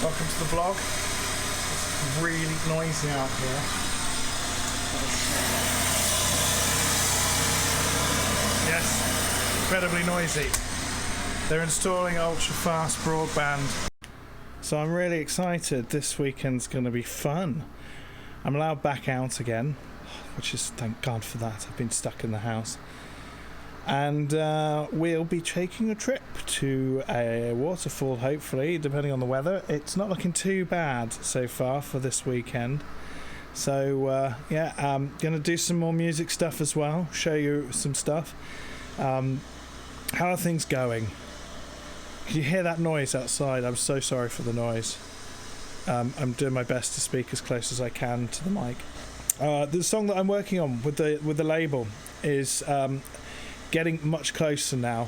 Welcome to the vlog. It's really noisy out here. Yes, incredibly noisy. They're installing ultra fast broadband. So I'm really excited. This weekend's going to be fun. I'm allowed back out again, which is, thank God for that. I've been stuck in the house. And we'll be taking a trip to a waterfall, hopefully, depending on the weather. It's not looking too bad so far for this weekend. So, yeah, I'm going to do some more music stuff as well, show you some stuff. How are things going? Can you hear that noise outside? I'm so sorry for the noise. I'm doing my best to speak as close as I can to the mic. The song that I'm working on with the label is... getting much closer now.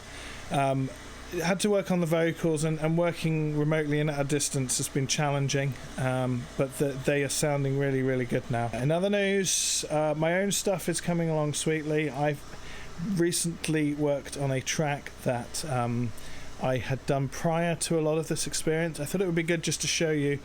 Had to work on the vocals, and working remotely and at a distance has been challenging, but they are sounding really, really good now. In other news, my own stuff is coming along sweetly. I've recently worked on a track that I had done prior to a lot of this experience. I thought it would be good just to show you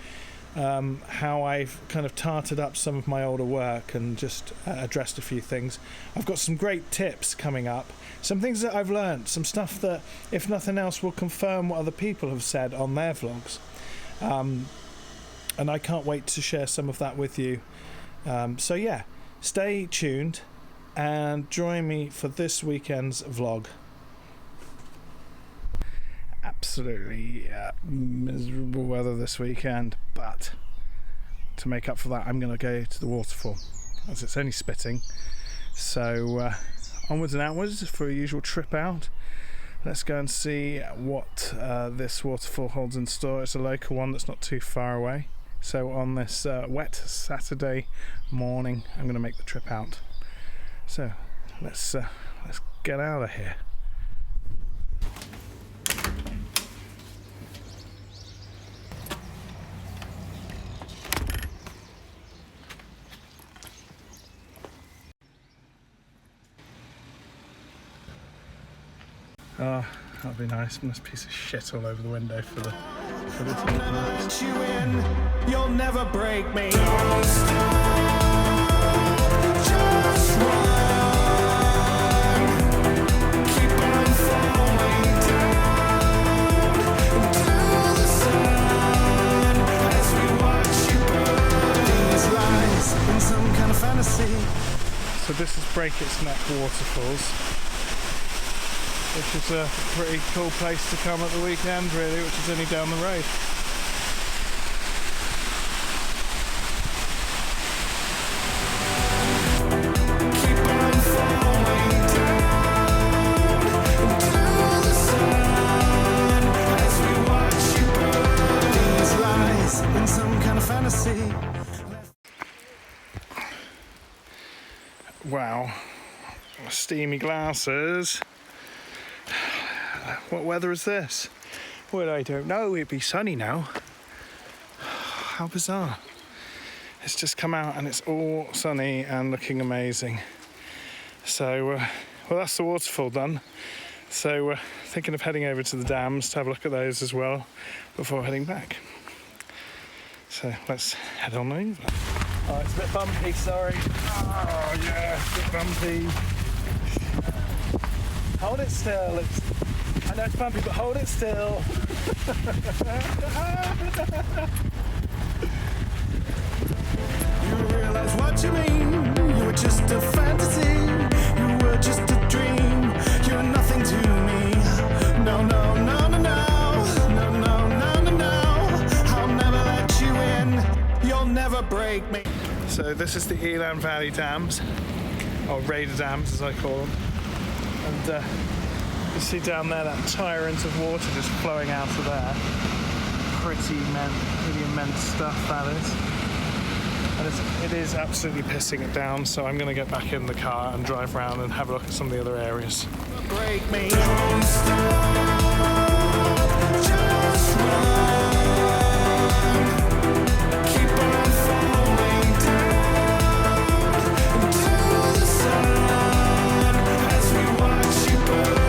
how I've kind of tarted up some of my older work and just addressed a few things. I've got some great tips coming up, some things that I've learned, some stuff that, if nothing else, will confirm what other people have said on their vlogs. And I can't wait to share some of that with you. So yeah, stay tuned and join me for this weekend's vlog. Absolutely miserable weather this weekend, but to make up for that I'm going to go to the waterfall as it's only spitting. So onwards and outwards for a usual trip out. Let's go and see what this waterfall holds in store. It's a local one that's not too far away. So on this wet Saturday morning I'm going to make the trip out. So let's get out of here. Oh, that'd be nice. And this piece of shit all over the window for the let you in, you'll never break me. Don't stop, just run. Keep on falling down into the sun as we watch you burn. These lies in some kind of fantasy. So this is Break Its Neck Waterfalls, which is a pretty cool place to come at the weekend, really, which is only down the road. Keep on falling down into the sun as we watch you burn. These lies in some kind of fantasy. Wow, steamy glasses. What weather is this? Well, I don't know. It'd be sunny now. How bizarre. It's just come out and it's all sunny and looking amazing. So, well, that's the waterfall done. So we're thinking of heading over to the dams to have a look at those as well before heading back. So let's head on over. Oh, it's a bit bumpy, sorry. Oh, yeah, it's a bit bumpy. Hold it still. I know it's bumpy, but hold it still. You realise what you mean. You were just a fantasy. You were just a dream. You're nothing to me. No, no, no, no, no. No, no, no, no, no. I'll never let you in. You'll never break me. So this is the Elan Valley Dams, or Raider Dams as I call them. And you see down there that tyrant of water just flowing out of there. Pretty immense stuff that is. And it is absolutely pissing it down, so I'm going to get back in the car and drive around and have a look at some of the other areas. Break me. Don't stop, just run. Keep on falling down into the sun as we watch you burn.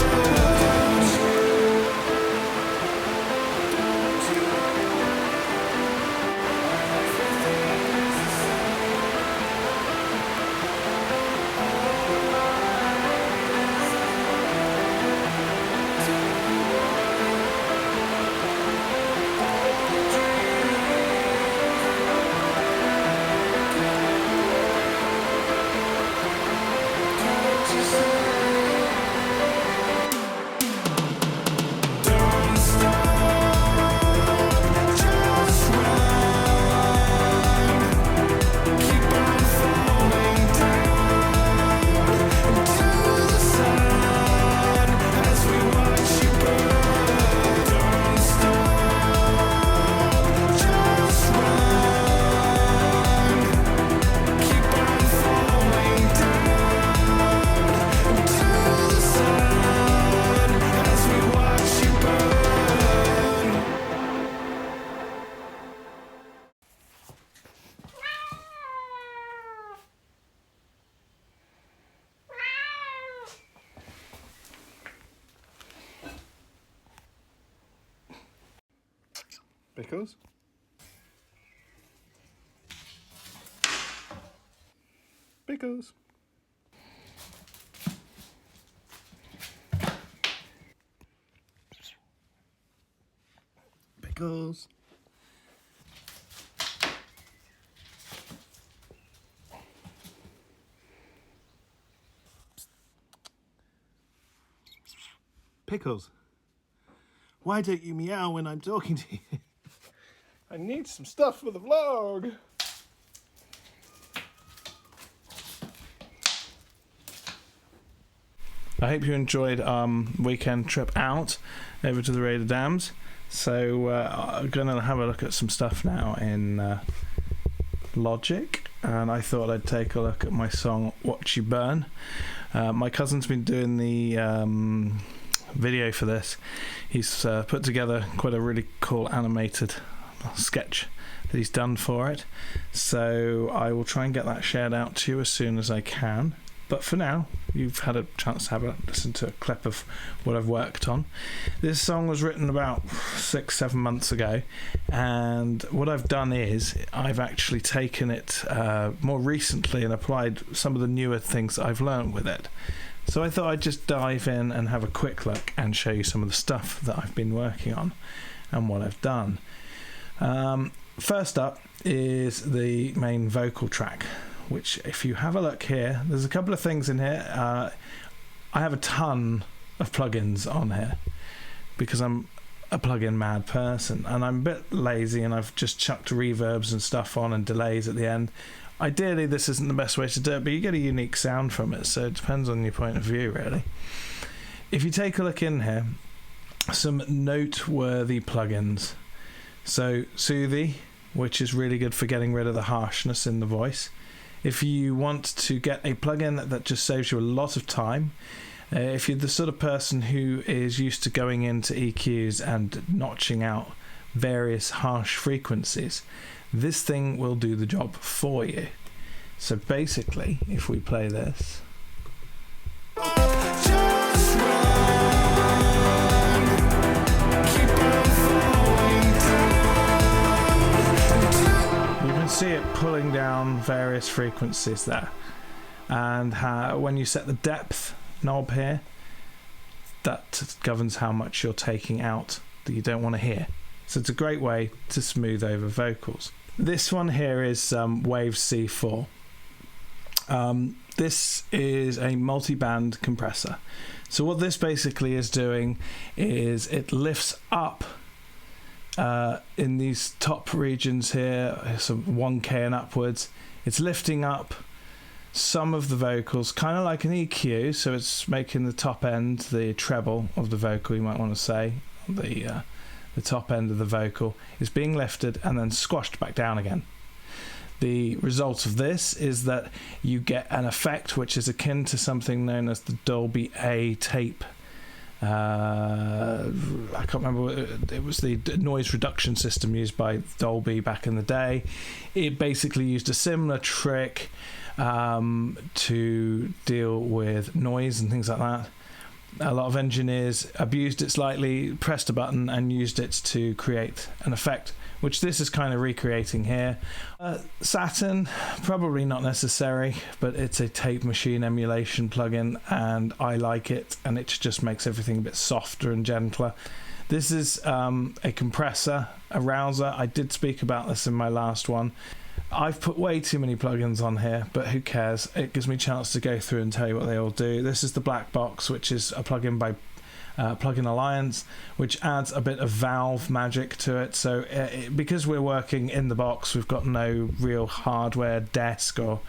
Pickles. Pickles. Pickles. Pickles. Why don't you meow when I'm talking to you? I need some stuff for the vlog. I hope you enjoyed weekend trip out over to the Raider Dams. So I'm going to have a look at some stuff now in Logic, and I thought I'd take a look at my song Watch You Burn. My cousin's been doing the video for this. He's put together quite a really cool animated sketch that he's done for it, so I will try and get that shared out to you as soon as I can. But for now, you've had a chance to have a listen to a clip of what I've worked on. This song was written about 6-7 months ago, and what I've done is I've actually taken it more recently and applied some of the newer things that I've learned with it. So I thought I'd just dive in and have a quick look and show you some of the stuff that I've been working on and what I've done. First up is the main vocal track, which if you have a look here, there's a couple of things in here. I have a ton of plugins on here because I'm a plugin mad person, and I'm a bit lazy, and I've just chucked reverbs and stuff on and delays at the end. Ideally this isn't the best way to do it, but you get a unique sound from it, so it depends on your point of view really. If you take a look in here, some noteworthy plugins. So Soothy, which is really good for getting rid of the harshness in the voice. If you want to get a plugin that just saves you a lot of time, if you're the sort of person who is used to going into EQs and notching out various harsh frequencies, this thing will do the job for you. So basically, if we play this, see it pulling down various frequencies there, and when you set the depth knob here, that governs how much you're taking out that you don't want to hear. So it's a great way to smooth over vocals. This one here is Waves C4. This is a multi-band compressor. So what this basically is doing is it lifts up in these top regions here, some 1K and upwards. It's lifting up some of the vocals, kind of like an EQ, so it's making the top end, the treble of the vocal, you might want to say, the top end of the vocal is being lifted and then squashed back down again. The result of this is that you get an effect which is akin to something known as the Dolby A tape. I can't remember, it was the noise reduction system used by Dolby back in the day. It basically used a similar trick to deal with noise and things like that. A lot of engineers abused it slightly, pressed a button and used it to create an effect, which this is kind of recreating here. Saturn, probably not necessary, but it's a tape machine emulation plugin and I like it, and it just makes everything a bit softer and gentler. This is a compressor, a rouser. I did speak about this in my last one. I've put way too many plugins on here, but who cares? It gives me a chance to go through and tell you what they all do. This is the Black Box, which is a plugin by Plugin Alliance, which adds a bit of valve magic to it. So because we're working in the box, we've got no real hardware desk or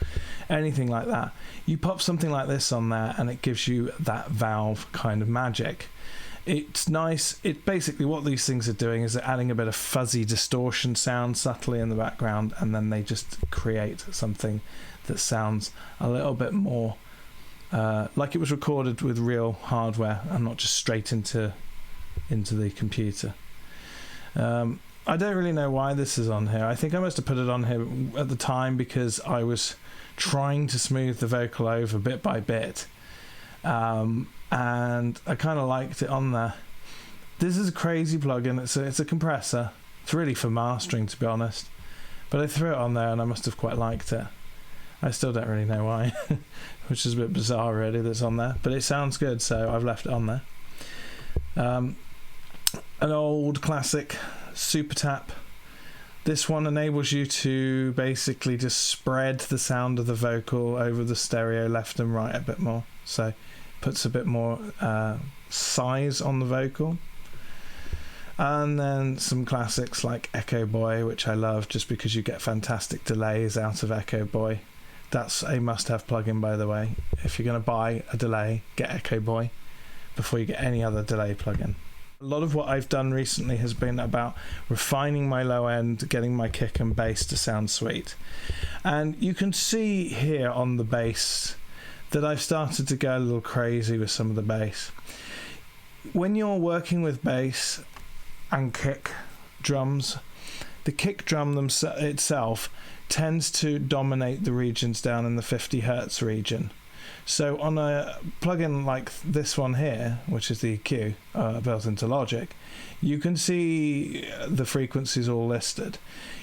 anything like that. You pop something like this on there and it gives you that valve kind of magic. It's nice. It basically, what these things are doing is they're adding a bit of fuzzy distortion sound subtly in the background, and then they just create something that sounds a little bit more like it was recorded with real hardware and not just straight into the computer. I don't really know why this is on here. I think I must have put it on here at the time because I was trying to smooth the vocal over bit by bit. And I kind of liked it on there. This is a crazy plugin. It's a compressor It's really for mastering, to be honest. But I threw it on there and I must have quite liked it. I still don't really know why, which is a bit bizarre really that's on there. But it sounds good, so I've left it on there. An old classic Super Tap. This one enables you to basically just spread the sound of the vocal over the stereo left and right a bit more. So puts a bit more size on the vocal. And then some classics like Echo Boy, which I love just because you get fantastic delays out of Echo Boy. That's a must-have plugin, by the way. If you're going to buy a delay, get Echo Boy before you get any other delay plugin. A lot of what I've done recently has been about refining my low end, getting my kick and bass to sound sweet. And you can see here on the bass that I've started to go a little crazy with some of the bass. When you're working with bass and kick drums, the kick drum itself tends to dominate the regions down in the 50 Hertz region. So on a plugin like this one here, which is the EQ built into Logic, you can see the frequencies all listed.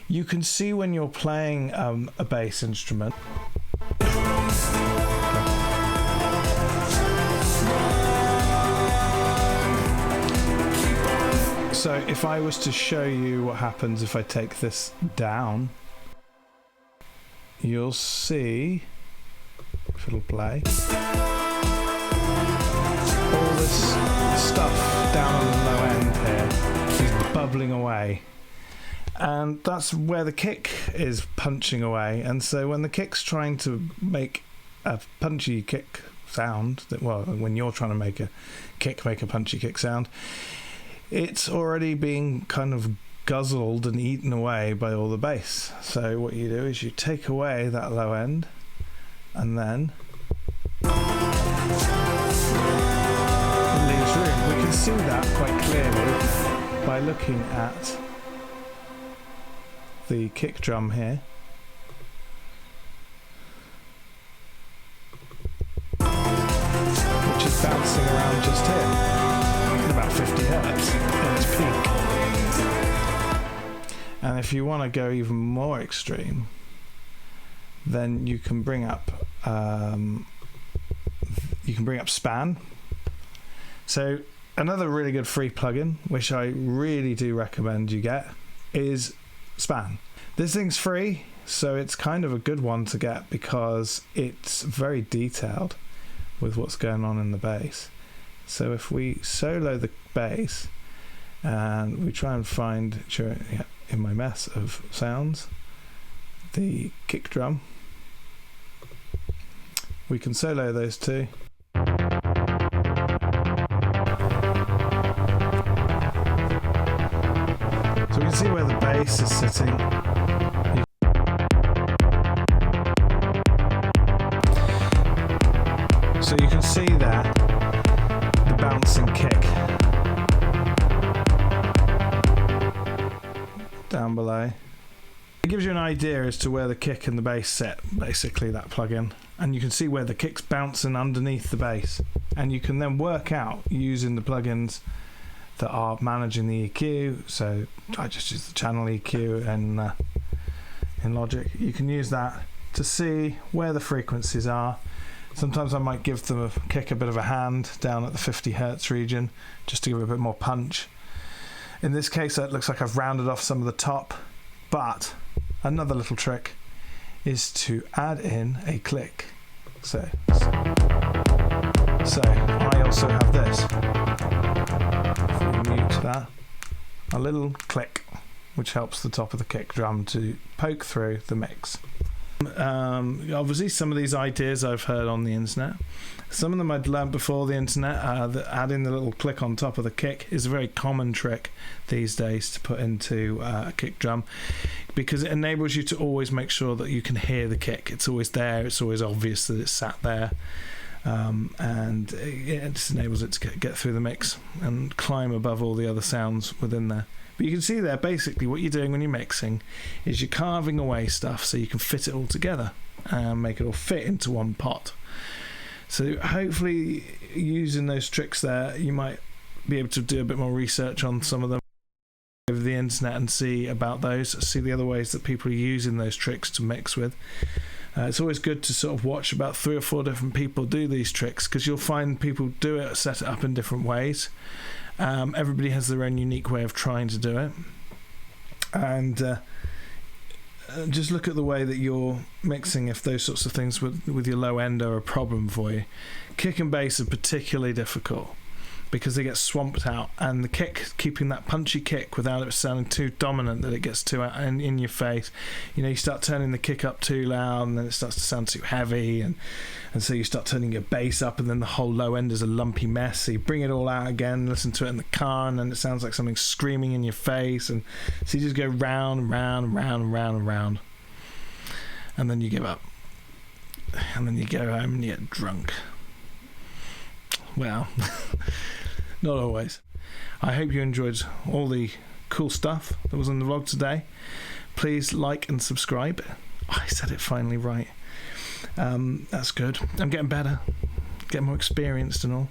You can see when you're playing a bass instrument. So if I was to show you what happens if I take this down, you'll see, if it'll play, all this stuff down on the low end here is bubbling away. And that's where the kick is punching away. And so when the kick's trying to make a punchy kick sound, when you're trying to make a punchy kick sound, it's already being kind of guzzled and eaten away by all the bass. So what you do is you take away that low end and then it leaves room. We can see that quite clearly by looking at the kick drum here. Which is bouncing around just here at about 50 Hertz in its peak. And if you want to go even more extreme, then you can bring up span. So another really good free plugin, which I really do recommend you get, is Span. This thing's free, so it's kind of a good one to get because it's very detailed with what's going on in the bass. So if we solo the bass and we try and find in my mess of sounds the kick drum, we can solo those two. So we can see where the bass is sitting. So you can see there the bouncing kick down below. It gives you an idea as to where the kick and the bass sit, basically, that plugin. And you can see where the kick's bouncing underneath the bass. And you can then work out using the plugins that are managing the EQ. So I just use the channel EQ and in Logic. You can use that to see where the frequencies are. Sometimes I might give the kick a bit of a hand down at the 50 Hertz region just to give it a bit more punch. In this case, it looks like I've rounded off some of the top, but another little trick is to add in a click. So I also have this. If we mute that, a little click, which helps the top of the kick drum to poke through the mix. Obviously some of these ideas I've heard on the internet. Some of them I'd learned before the internet. Adding the little click on top of the kick is a very common trick these days to put into a kick drum, because it enables you to always make sure that you can hear the kick. It's always there, it's always obvious that it's sat there, and it just enables it to get through the mix and climb above all the other sounds within there. But you can see there, basically what you're doing when you're mixing is you're carving away stuff so you can fit it all together and make it all fit into one pot. So hopefully using those tricks there, you might be able to do a bit more research on some of them. over the internet and see about those, see the other ways that people are using those tricks to mix with. It's always good to sort of watch about 3 or 4 different people do these tricks, because you'll find people do it, set it up in different ways. Everybody has their own unique way of trying to do it, and just look at the way that you're mixing, if those sorts of things with your low end are a problem for you. Kick and bass are particularly difficult because they get swamped out, and the kick, keeping that punchy kick without it sounding too dominant that it gets too out in your face. You start turning the kick up too loud and then it starts to sound too heavy, and so you start turning your bass up, and then the whole low end is a lumpy mess. So you bring it all out again, listen to it in the car, and then it sounds like something screaming in your face, and so you just go round and round and round and round and round, and then you give up, and then you go home and you get drunk. Well, not always. I hope you enjoyed all the cool stuff that was in the vlog today. Please like and subscribe. Oh, I said it finally right. That's good. I'm getting better, getting more experienced and all.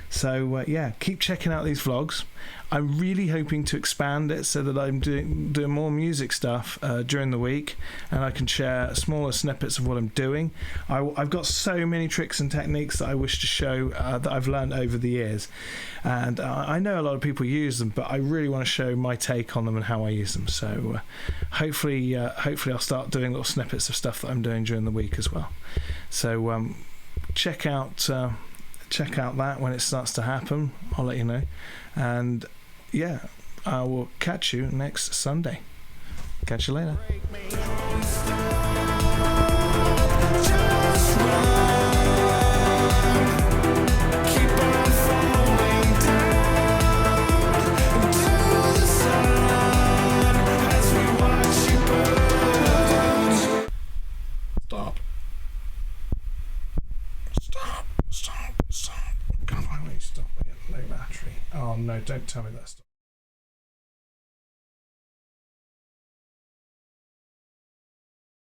So yeah, keep checking out these vlogs. I'm really hoping to expand it so that I'm doing more music stuff during the week, and I can share smaller snippets of what I'm doing. I've got so many tricks and techniques that I wish to show that I've learned over the years, and I know a lot of people use them, but I really want to show my take on them and how I use them. So hopefully I'll start doing little snippets of stuff that I'm doing during the week as well. So check out that when it starts to happen. I'll let you know. And yeah, I will catch you next Sunday. Catch you later. Stop. God, why won't you stop? I get low battery. Oh no, don't tell me that stuff.